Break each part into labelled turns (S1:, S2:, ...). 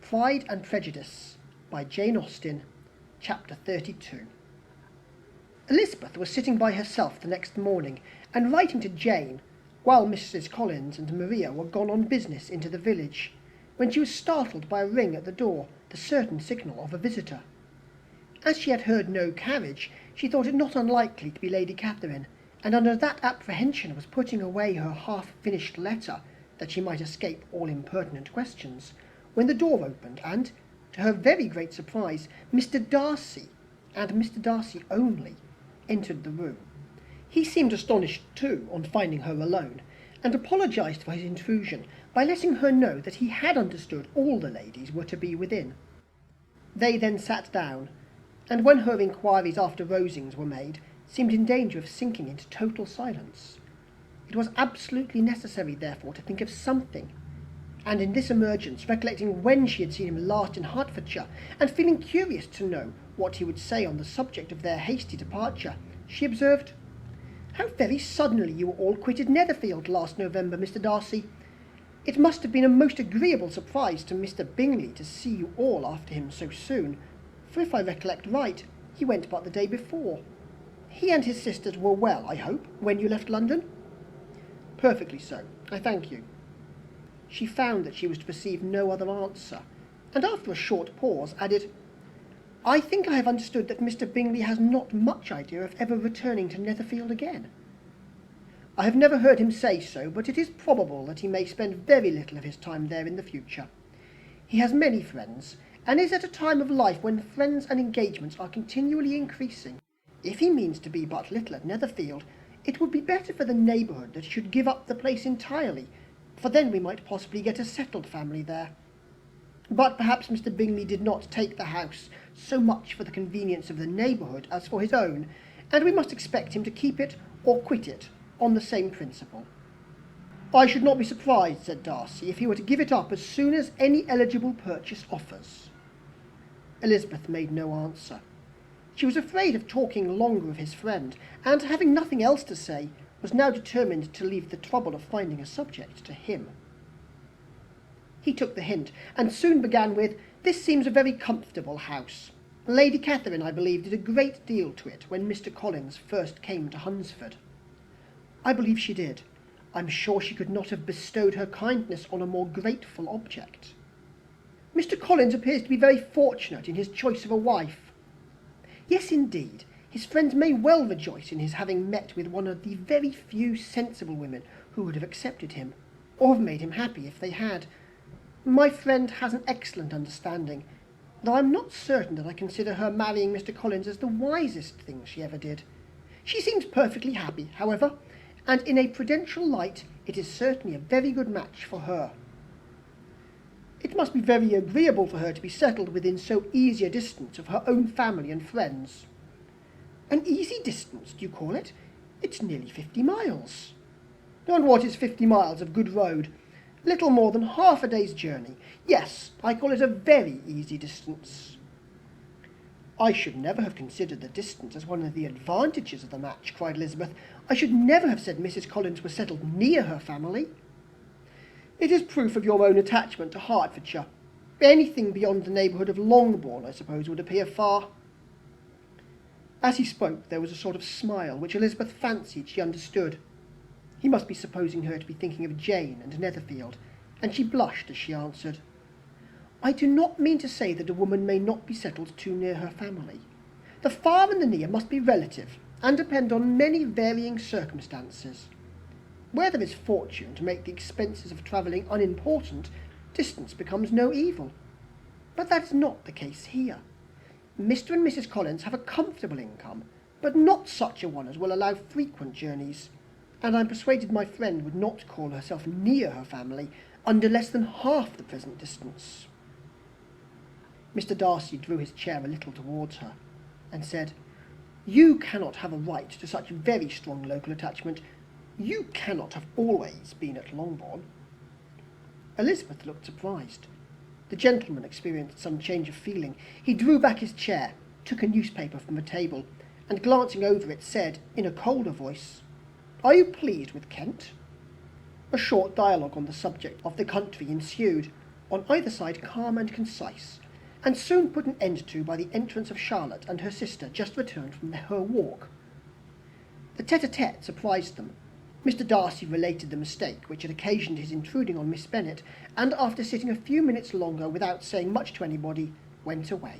S1: Pride and Prejudice by Jane Austen, Chapter 32. Elizabeth was sitting by herself the next morning and writing to Jane, while Mrs. Collins and Maria were gone on business into the village, when she was startled by a ring at the door, the certain signal of a visitor. As she had heard no carriage, she thought it not unlikely to be Lady Catherine, and under that apprehension was putting away her half-finished letter, that she might escape all impertinent questions, when the door opened, and, to her very great surprise, Mr. Darcy, and Mr. Darcy only, entered the room. He seemed astonished too on finding her alone, and apologized for his intrusion by letting her know that he had understood all the ladies were to be within. They then sat down, and when her inquiries after Rosings were made, seemed in danger of sinking into total silence. It was absolutely necessary, therefore, to think of something, and in this emergence, recollecting when she had seen him last in Hertfordshire, and feeling curious to know what he would say on the subject of their hasty departure, she observed, "How very suddenly you all quitted Netherfield last November, Mr. Darcy. It must have been a most agreeable surprise to Mr. Bingley to see you all after him so soon, for if I recollect right, he went but the day before. He and his sisters were well, I hope, when you left London?" "Perfectly so, I thank you." She found that she was to receive no other answer, and after a short pause added, "I think I have understood that Mr. Bingley has not much idea of ever returning to Netherfield again." "I have never heard him say so, but it is probable that he may spend very little of his time there in the future. He has many friends, and is at a time of life when friends and engagements are continually increasing. If he means to be but little at Netherfield, it would be better for the neighbourhood that he should give up the place entirely, for then we might possibly get a settled family there. But perhaps Mr. Bingley did not take the house so much for the convenience of the neighbourhood as for his own, and we must expect him to keep it or quit it on the same principle." "I should not be surprised," said Darcy, "if he were to give it up as soon as any eligible purchase offers." Elizabeth made no answer. She was afraid of talking longer of his friend, and having nothing else to say, was now determined to leave the trouble of finding a subject to him. He took the hint, and soon began with, "This seems a very comfortable house. Lady Catherine, I believe, did a great deal to it when Mr. Collins first came to Hunsford." "I believe she did. I'm sure she could not have bestowed her kindness on a more grateful object." "Mr. Collins appears to be very fortunate in his choice of a wife." "Yes, indeed. His friends may well rejoice in his having met with one of the very few sensible women who would have accepted him, or have made him happy if they had. My friend has an excellent understanding, though I am not certain that I consider her marrying Mr. Collins as the wisest thing she ever did. She seems perfectly happy, however, and in a prudential light it is certainly a very good match for her." "It must be very agreeable for her to be settled within so easy a distance of her own family and friends." "An easy distance, do you call it? It's nearly 50 miles. "And what is 50 miles of good road? Little more than half a day's journey. Yes, I call it a very easy distance." "I should never have considered the distance as one of the advantages of the match," cried Elizabeth. "I should never have said Mrs. Collins was settled near her family." "It is proof of your own attachment to Hertfordshire. Anything beyond the neighbourhood of Longbourn, I suppose, would appear far." As he spoke, there was a sort of smile which Elizabeth fancied she understood. He must be supposing her to be thinking of Jane and Netherfield, and she blushed as she answered, "I do not mean to say that a woman may not be settled too near her family. The far and the near must be relative, and depend on many varying circumstances. Where there is fortune to make the expenses of travelling unimportant, distance becomes no evil. But that is not the case here. Mr. and Mrs. Collins have a comfortable income, but not such a one as will allow frequent journeys, and I am persuaded my friend would not call herself near her family under less than half the present distance." Mr. Darcy drew his chair a little towards her, and said, "You cannot have a right to such very strong local attachment. You cannot have always been at Longbourn." Elizabeth looked surprised. The gentleman experienced some change of feeling. He drew back his chair, took a newspaper from a table, and glancing over it, said, in a colder voice, "Are you pleased with Kent?" A short dialogue on the subject of the country ensued, on either side calm and concise, and soon put an end to by the entrance of Charlotte and her sister, just returned from her walk. The tete-a-tete surprised them. Mr. Darcy related the mistake which had occasioned his intruding on Miss Bennet, and after sitting a few minutes longer without saying much to anybody, went away.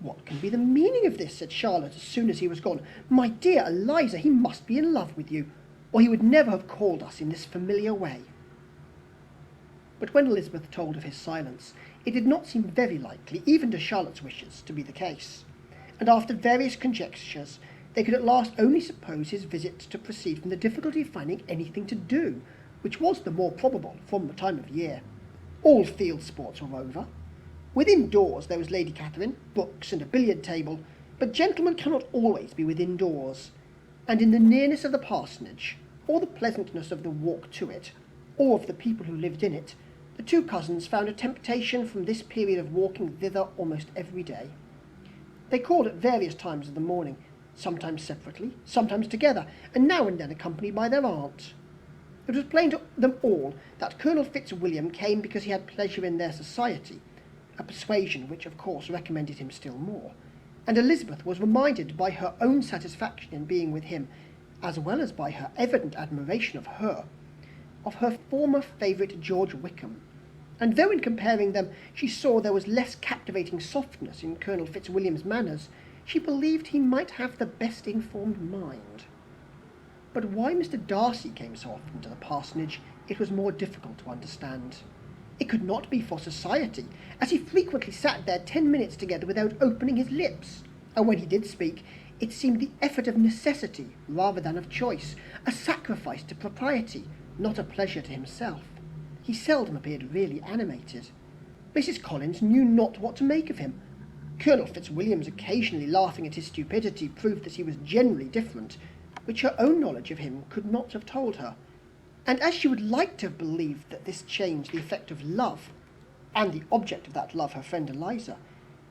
S1: "What can be the meaning of this?" said Charlotte as soon as he was gone. "My dear Eliza, he must be in love with you, or he would never have called us in this familiar way." But when Elizabeth told of his silence, it did not seem very likely, even to Charlotte's wishes, to be the case, and after various conjectures, they could at last only suppose his visit to proceed from the difficulty of finding anything to do, which was the more probable from the time of year. All field sports were over. Within doors there was Lady Catherine, books, and a billiard table, but gentlemen cannot always be within doors, and in the nearness of the parsonage, or the pleasantness of the walk to it, or of the people who lived in it, the two cousins found a temptation from this period of walking thither almost every day. They called at various times of the morning, sometimes separately, sometimes together, and now and then accompanied by their aunt. It was plain to them all that Colonel Fitzwilliam came because he had pleasure in their society, a persuasion which of course recommended him still more, and Elizabeth was reminded by her own satisfaction in being with him, as well as by her evident admiration of her former favourite George Wickham, and though in comparing them she saw there was less captivating softness in Colonel Fitzwilliam's manners, she believed he might have the best informed mind. But why Mr. Darcy came so often to the parsonage it was more difficult to understand. It could not be for society, as he frequently sat there 10 minutes together without opening his lips, and when he did speak, it seemed the effort of necessity rather than of choice, a sacrifice to propriety, not a pleasure to himself. He seldom appeared really animated. Mrs. Collins knew not what to make of him. Colonel Fitzwilliam's occasionally laughing at his stupidity proved that he was generally different, which her own knowledge of him could not have told her, and as she would like to have believed that this changed the effect of love, and the object of that love her friend Eliza,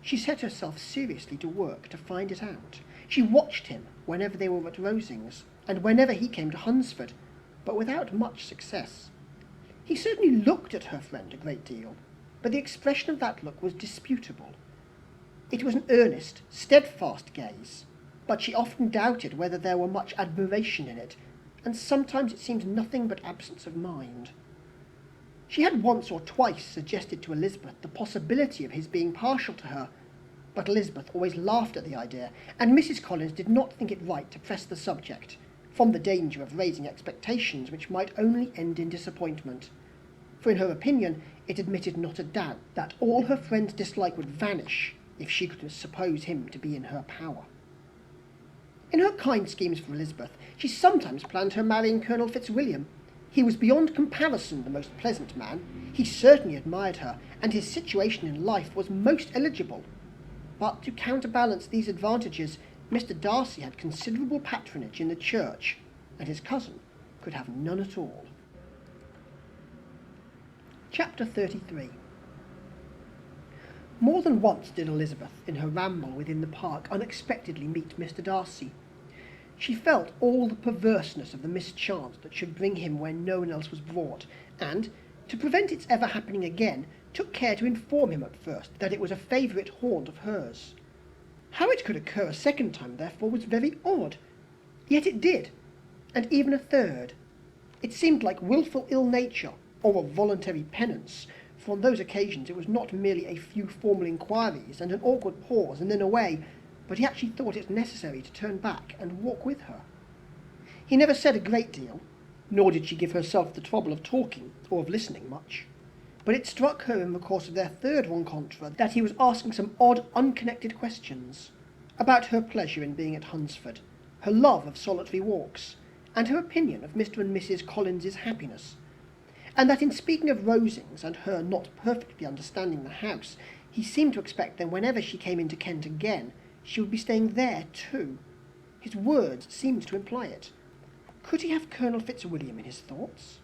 S1: she set herself seriously to work to find it out. She watched him whenever they were at Rosings, and whenever he came to Hunsford, but without much success. He certainly looked at her friend a great deal, but the expression of that look was disputable. It was an earnest, steadfast gaze, but she often doubted whether there were much admiration in it, and sometimes it seemed nothing but absence of mind. She had once or twice suggested to Elizabeth the possibility of his being partial to her, but Elizabeth always laughed at the idea, and Mrs. Collins did not think it right to press the subject, from the danger of raising expectations which might only end in disappointment, for in her opinion it admitted not a doubt that all her friend's dislike would vanish if she could suppose him to be in her power. In her kind schemes for Elizabeth, she sometimes planned her marrying Colonel Fitzwilliam. He was beyond comparison the most pleasant man. He certainly admired her, and his situation in life was most eligible. But to counterbalance these advantages, Mr. Darcy had considerable patronage in the church, and his cousin could have none at all. Chapter 33. More than once did Elizabeth, in her ramble within the park, unexpectedly meet Mr. Darcy. She felt all the perverseness of the mischance that should bring him where no one else was brought, and, to prevent its ever happening again, took care to inform him at first that it was a favourite haunt of hers. How it could occur a second time, therefore, was very odd. Yet it did, and even a third. It seemed like wilful ill-nature, or a voluntary penance, for on those occasions it was not merely a few formal inquiries and an awkward pause and then away, but he actually thought it necessary to turn back and walk with her. He never said a great deal, nor did she give herself the trouble of talking or of listening much, but it struck her in the course of their third rencontre that he was asking some odd, unconnected questions about her pleasure in being at Hunsford, her love of solitary walks, and her opinion of Mr. and Mrs. Collins's happiness, and that in speaking of Rosings and her not perfectly understanding the house, he seemed to expect that whenever she came into Kent again, she would be staying there too. His words seemed to imply it. Could he have Colonel Fitzwilliam in his thoughts?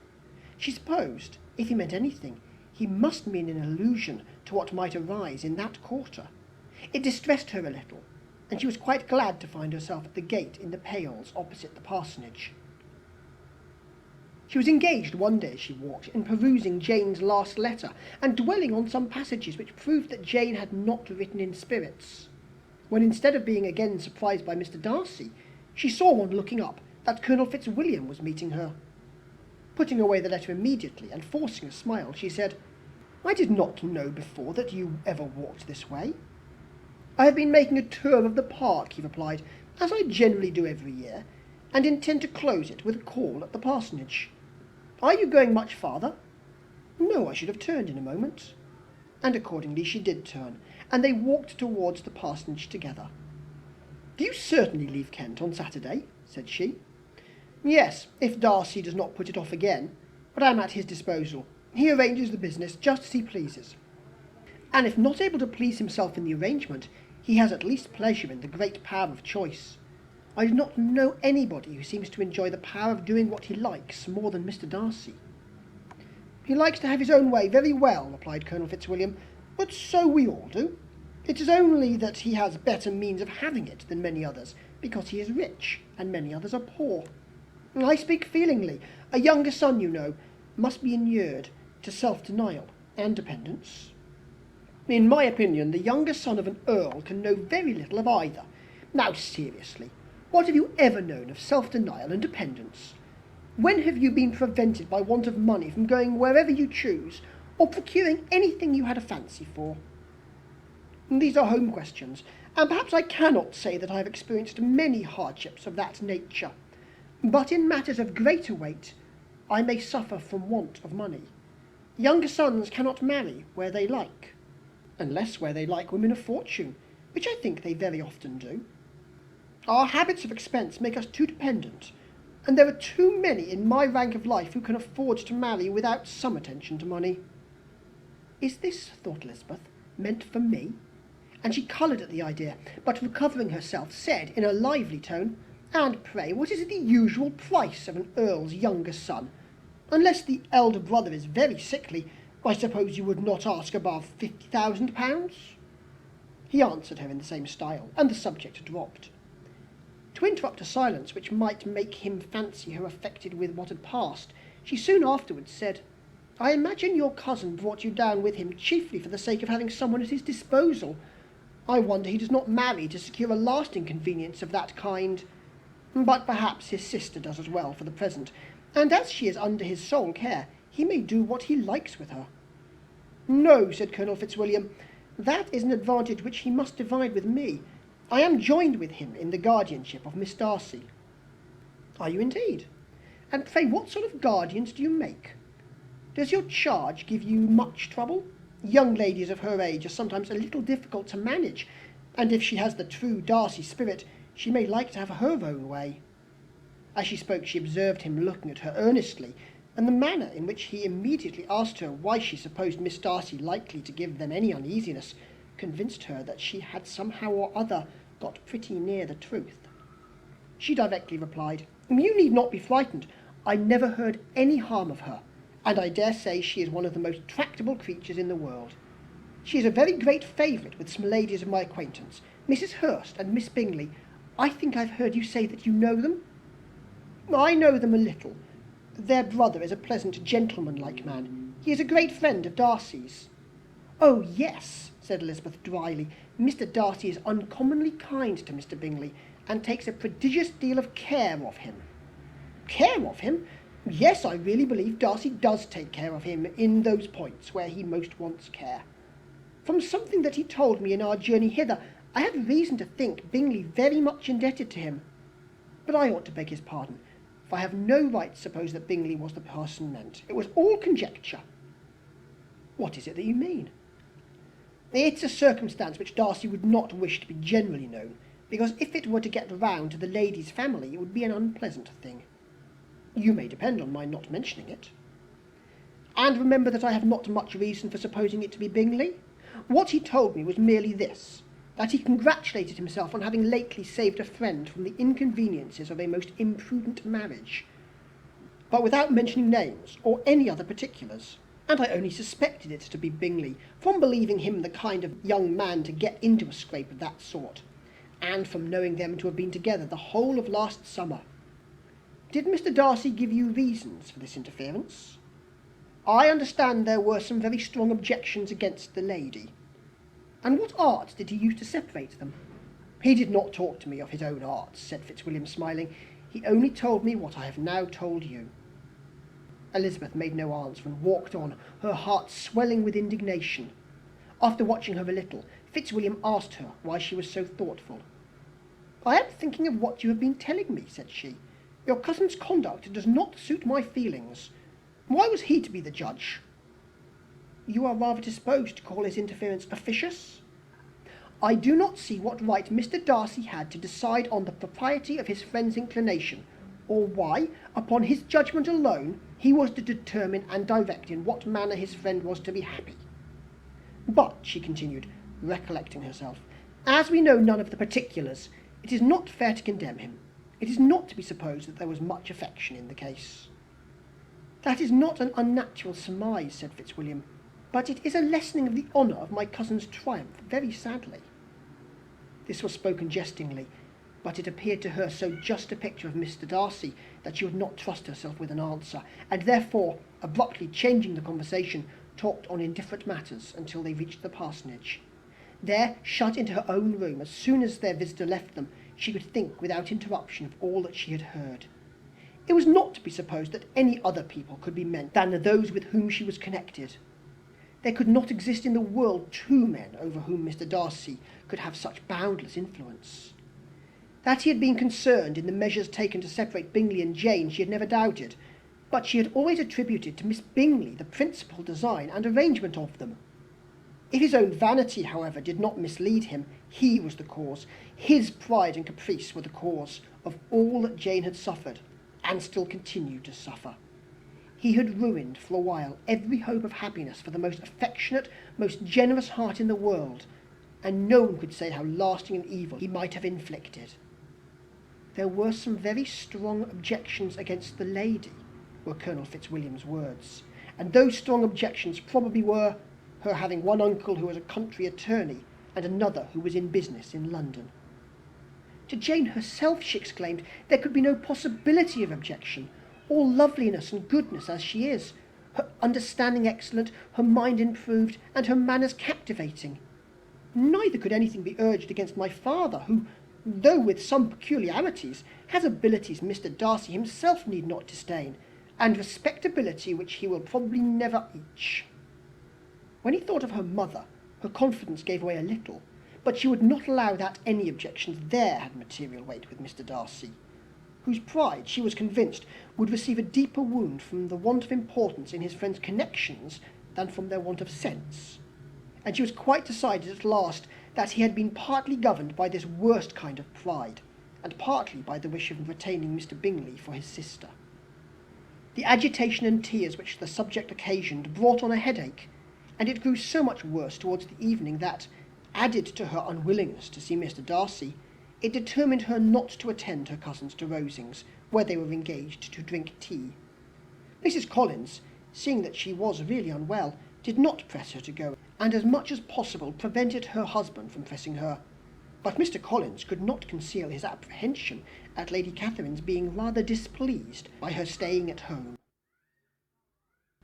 S1: She supposed, if he meant anything, he must mean an allusion to what might arise in that quarter. It distressed her a little, and she was quite glad to find herself at the gate in the pales opposite the parsonage. She was engaged one day as she walked in perusing Jane's last letter, and dwelling on some passages which proved that Jane had not written in spirits, when instead of being again surprised by Mr. Darcy, she saw on looking up that Colonel Fitzwilliam was meeting her. Putting away the letter immediately, and forcing a smile, she said, "I did not know before that you ever walked this way." "I have been making a tour of the park," he replied, "as I generally do every year, and intend to close it with a call at the parsonage. Are you going much farther?" "No, I should have turned in a moment." And accordingly she did turn, and they walked towards the parsonage together. "Do you certainly leave Kent on Saturday?" said she. "Yes, if Darcy does not put it off again, but I am at his disposal. He arranges the business just as he pleases. And if not able to please himself in the arrangement, he has at least pleasure in the great power of choice. I do not know anybody who seems to enjoy the power of doing what he likes more than Mr. Darcy." "He likes to have his own way very well," replied Colonel Fitzwilliam, "but so we all do. It is only that he has better means of having it than many others, because he is rich, and many others are poor. I speak feelingly. A younger son, you know, must be inured to self-denial and dependence. In my opinion, the younger son of an earl can know very little of either. Now, seriously, what have you ever known of self-denial and dependence? When have you been prevented by want of money from going wherever you choose, or procuring anything you had a fancy for? These are home questions, and perhaps I cannot say that I have experienced many hardships of that nature. But in matters of greater weight, I may suffer from want of money. Younger sons cannot marry where they like, unless where they like women of fortune, which I think they very often do. Our habits of expense make us too dependent, and there are too many in my rank of life who can afford to marry without some attention to money." "Is this," thought Elizabeth, "meant for me?" And she coloured at the idea, but recovering herself, said in a lively tone, "And pray, what is the usual price of an earl's younger son? Unless the elder brother is very sickly, I suppose you would not ask above £50,000? He answered her in the same style, and the subject dropped. To interrupt a silence which might make him fancy her affected with what had passed, she soon afterwards said, "I imagine your cousin brought you down with him chiefly for the sake of having someone at his disposal. I wonder he does not marry to secure a lasting convenience of that kind. But perhaps his sister does as well for the present, and as she is under his sole care, he may do what he likes with her." "No," said Colonel Fitzwilliam, "that is an advantage which he must divide with me. I am joined with him in the guardianship of Miss Darcy." "Are you indeed? And pray what sort of guardians do you make? Does your charge give you much trouble? Young ladies of her age are sometimes a little difficult to manage, and if she has the true Darcy spirit, she may like to have her own way." As she spoke, she observed him looking at her earnestly, and the manner in which he immediately asked her why she supposed Miss Darcy likely to give them any uneasiness convinced her that she had somehow or other got pretty near the truth. She directly replied, "You need not be frightened. I never heard any harm of her, and I dare say she is one of the most tractable creatures in the world. She is a very great favourite with some ladies of my acquaintance, Mrs. Hurst and Miss Bingley. I think I've heard you say that you know them?" "I know them a little. Their brother is a pleasant gentleman-like man. He is a great friend of Darcy's." "Oh, yes," said Elizabeth dryly. "Mr. Darcy is uncommonly kind to Mr. Bingley, and takes a prodigious deal of care of him." "Care of him? Yes, I really believe Darcy does take care of him in those points where he most wants care. From something that he told me in our journey hither, I have reason to think Bingley very much indebted to him. But I ought to beg his pardon, for I have no right to suppose that Bingley was the person meant. It was all conjecture." "What is it that you mean?" "It's a circumstance which Darcy would not wish to be generally known, because if it were to get round to the lady's family, it would be an unpleasant thing. You may depend on my not mentioning it. And remember that I have not much reason for supposing it to be Bingley. What he told me was merely this, that he congratulated himself on having lately saved a friend from the inconveniences of a most imprudent marriage, but without mentioning names or any other particulars. And I only suspected it to be Bingley, from believing him the kind of young man to get into a scrape of that sort, and from knowing them to have been together the whole of last summer. Did Mr. Darcy give you reasons for this interference? I understand there were some very strong objections against the lady. And what arts did he use to separate them? He did not talk to me of his own arts, said Fitzwilliam, smiling. He only told me what I have now told you. Elizabeth made no answer and walked on, her heart swelling with indignation. After watching her a little, Fitzwilliam asked her why she was so thoughtful. I am thinking of what you have been telling me, said she. Your cousin's conduct does not suit my feelings. Why was he to be the judge? You are rather disposed to call his interference officious? I do not see what right Mr. Darcy had to decide on the propriety of his friend's inclination, or why, upon his judgment alone, he was to determine and direct in what manner his friend was to be happy. But, she continued, recollecting herself, as we know none of the particulars, it is not fair to condemn him. It is not to be supposed that there was much affection in the case. That is not an unnatural surmise, said Fitzwilliam, but it is a lessening of the honour of my cousin's triumph, very sadly. This was spoken jestingly, but it appeared to her so just a picture of Mr. Darcy that she would not trust herself with an answer, and therefore, abruptly changing the conversation, talked on indifferent matters until they reached the parsonage. There, shut into her own room, as soon as their visitor left them, she could think without interruption of all that she had heard. It was not to be supposed that any other people could be meant than those with whom she was connected. There could not exist in the world two men over whom Mr. Darcy could have such boundless influence. That he had been concerned in the measures taken to separate Bingley and Jane she had never doubted, but she had always attributed to Miss Bingley the principal design and arrangement of them. If his own vanity, however, did not mislead him, he was the cause. His pride and caprice were the cause of all that Jane had suffered, and still continued to suffer. He had ruined for a while every hope of happiness for the most affectionate, most generous heart in the world, and no one could say how lasting an evil he might have inflicted. There were some very strong objections against the lady, were Colonel Fitzwilliam's words, and those strong objections probably were her having one uncle who was a country attorney, and another who was in business in London. To Jane herself, she exclaimed, there could be no possibility of objection, all loveliness and goodness as she is, her understanding excellent, her mind improved, and her manners captivating. Neither could anything be urged against my father, who, though with some peculiarities, has abilities Mr. Darcy himself need not disdain, and respectability which he will probably never reach. When he thought of her mother, her confidence gave way a little, but she would not allow that any objections there had material weight with Mr. Darcy, whose pride, she was convinced, would receive a deeper wound from the want of importance in his friend's connections than from their want of sense. And she was quite decided at last that he had been partly governed by this worst kind of pride, and partly by the wish of retaining Mr. Bingley for his sister. The agitation and tears which the subject occasioned brought on a headache, and it grew so much worse towards the evening that, added to her unwillingness to see Mr. Darcy, it determined her not to attend her cousins to Rosings, where they were engaged to drink tea. Mrs. Collins, seeing that she was really unwell, did not press her to go, and as much as possible prevented her husband from pressing her. But Mr. Collins could not conceal his apprehension at Lady Catherine's being rather displeased by her staying at home.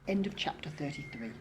S1: End of chapter 33.